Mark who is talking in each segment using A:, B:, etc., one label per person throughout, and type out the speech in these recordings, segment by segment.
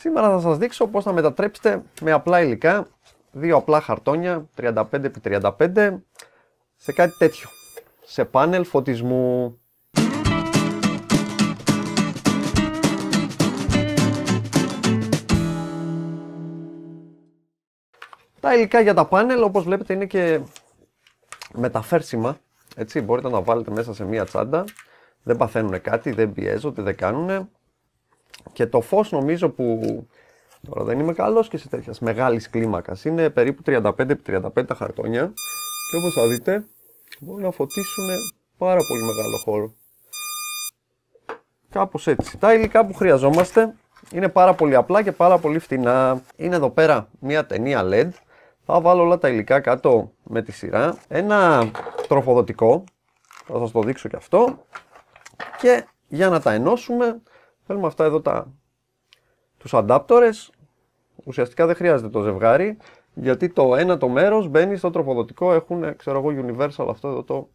A: Σήμερα θα σας δείξω πώς να μετατρέψετε με απλά υλικά, δύο απλά χαρτόνια 35x35 σε κάτι τέτοιο, σε πάνελ φωτισμού. Τα υλικά για τα πάνελ, όπως βλέπετε, είναι και μεταφέρσιμα. Έτσι, μπορείτε να τα βάλετε μέσα σε μία τσάντα. Δεν παθαίνουν κάτι, δεν πιέζονται, δεν κάνουν. Και το φως νομίζω που τώρα δεν είμαι καλός και σε τέτοιας μεγάλης κλίμακας. Είναι περίπου 35x35 τα χαρτόνια. Και όπως θα δείτε, μπορούν να φωτίσουν πάρα πολύ μεγάλο χώρο. Κάπως έτσι. Τα υλικά που χρειαζόμαστε είναι πάρα πολύ απλά και πάρα πολύ φτηνά. Είναι εδώ πέρα μία ταινία LED. Θα βάλω όλα τα υλικά κάτω με τη σειρά. Ένα τροφοδοτικό. Θα σας το δείξω και αυτό. Και για να τα ενώσουμε, θέλουμε αυτά εδώ τους αντάπτορες. Ουσιαστικά δεν χρειάζεται το ζευγάρι, γιατί το ένα το μέρος μπαίνει στο τροφοδοτικό. Έχουν, ξέρω εγώ, universal αυτό εδώ το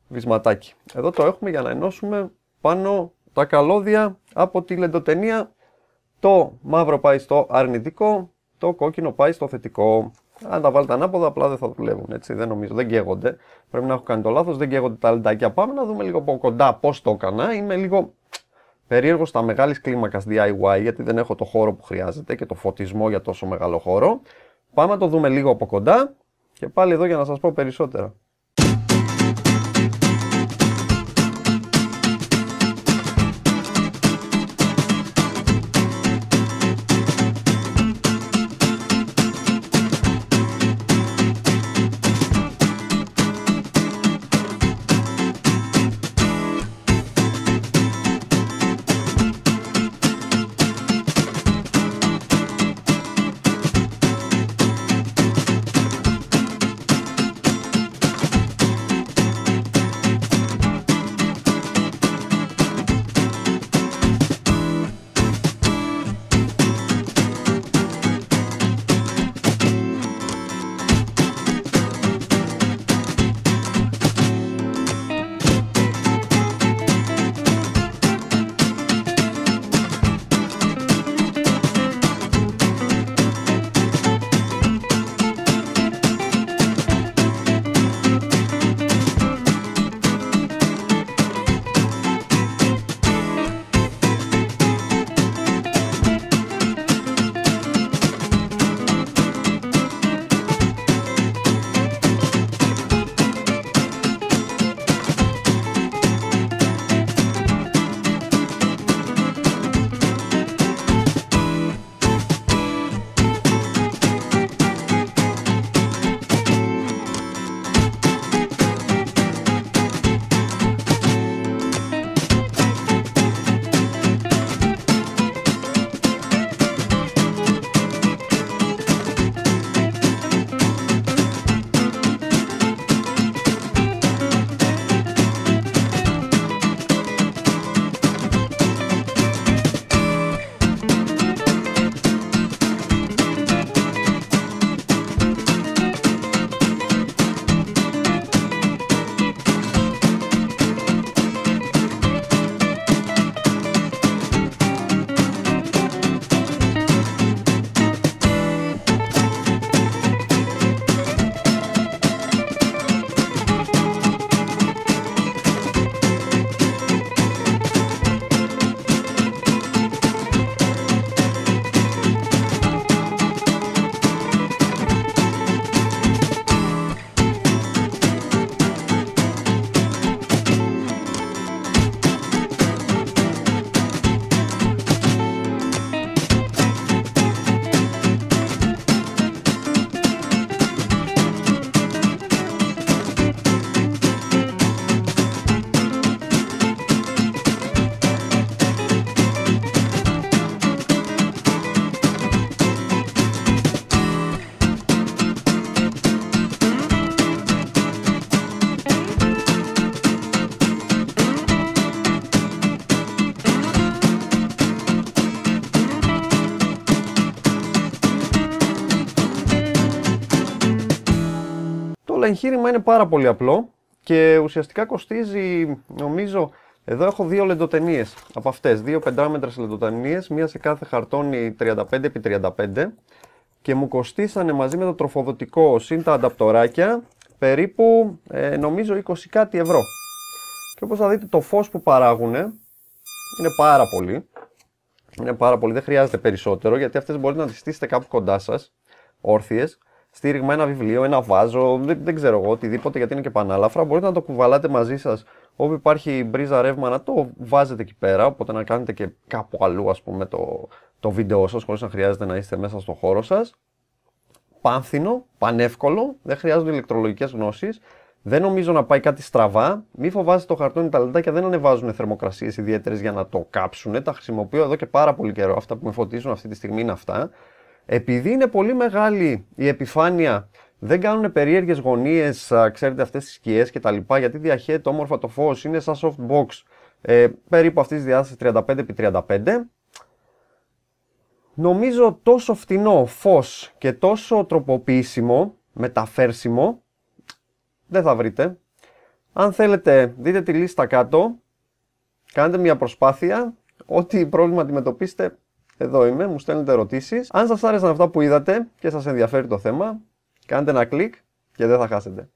A: βυσματάκι. Εδώ το έχουμε για να ενώσουμε πάνω τα καλώδια από τη λεντοτενία. Το μαύρο πάει στο αρνητικό, το κόκκινο πάει στο θετικό. Αν τα βάλετε ανάποδα, απλά δεν θα δουλεύουν, έτσι, δεν νομίζω, δεν καίγονται. Πρέπει να έχω κάνει το λάθος, δεν καίγονται τα λεντάκια. Πάμε να δούμε λίγο από κοντά πώς το έκανα. Είμαι λίγο περίεργος στα μεγάλης κλίμακας DIY, γιατί δεν έχω το χώρο που χρειάζεται και το φωτισμό για τόσο μεγάλο χώρο. Πάμε να το δούμε λίγο από κοντά και πάλι εδώ για να σας πω περισσότερα. Το εγχείρημα είναι πάρα πολύ απλό και ουσιαστικά κοστίζει νομίζω Εδώ έχω δύο λεντοτενίες από αυτές, δύο 5 λεντοτενίες, μία σε κάθε χαρτόνι 35x35 και μου κοστίσανε μαζί με το τροφοδοτικό συν τα ανταπτοράκια περίπου νομίζω 20 κάτι ευρώ. Και όπως θα δείτε το φως που παράγουν είναι πάρα πολύ. Είναι πάρα πολύ, δεν χρειάζεται περισσότερο γιατί αυτές μπορείτε να τις στήσετε κάπου κοντά σας, όρθιες, στήριγμα ένα βιβλίο, ένα βάζο, δεν ξέρω εγώ, οτιδήποτε γιατί είναι και πανάλαφρα. Μπορείτε να το κουβαλάτε μαζί σας όπου υπάρχει μπρίζα ρεύμα να το βάζετε εκεί πέρα, οπότε να κάνετε και κάπου αλλού ας πούμε το βίντεο σας χωρίς να χρειάζεται να είστε μέσα στο χώρο σας. Πάνθινο, πανεύκολο, δεν χρειάζονται ηλεκτρολογικές γνώσεις. Δεν νομίζω να πάει κάτι στραβά. Μη φοβάστε το χαρτόνι, τα λεντάκια δεν ανεβάζουν θερμοκρασίες ιδιαίτερες για να το κάψουν. Τα χρησιμοποιώ εδώ και πάρα πολύ καιρό. Αυτά που με φωτίζουν αυτή τη στιγμή είναι αυτά. Επειδή είναι πολύ μεγάλη η επιφάνεια, δεν κάνουν περίεργες γωνίες, ξέρετε, αυτές τις σκιές κτλ. Γιατί διαχέεται όμορφα το φως, είναι σαν softbox περίπου αυτής της διάστασης 35x35. Νομίζω τόσο φτηνό φως και τόσο τροποποιήσιμο, μεταφέρσιμο, δεν θα βρείτε. Αν θέλετε, δείτε τη λίστα κάτω, κάντε μια προσπάθεια, ό,τι πρόβλημα αντιμετωπίσετε, εδώ είμαι, μου στέλνετε ερωτήσεις. Αν σας άρεσαν αυτά που είδατε και σας ενδιαφέρει το θέμα, κάντε ένα κλικ και δεν θα χάσετε.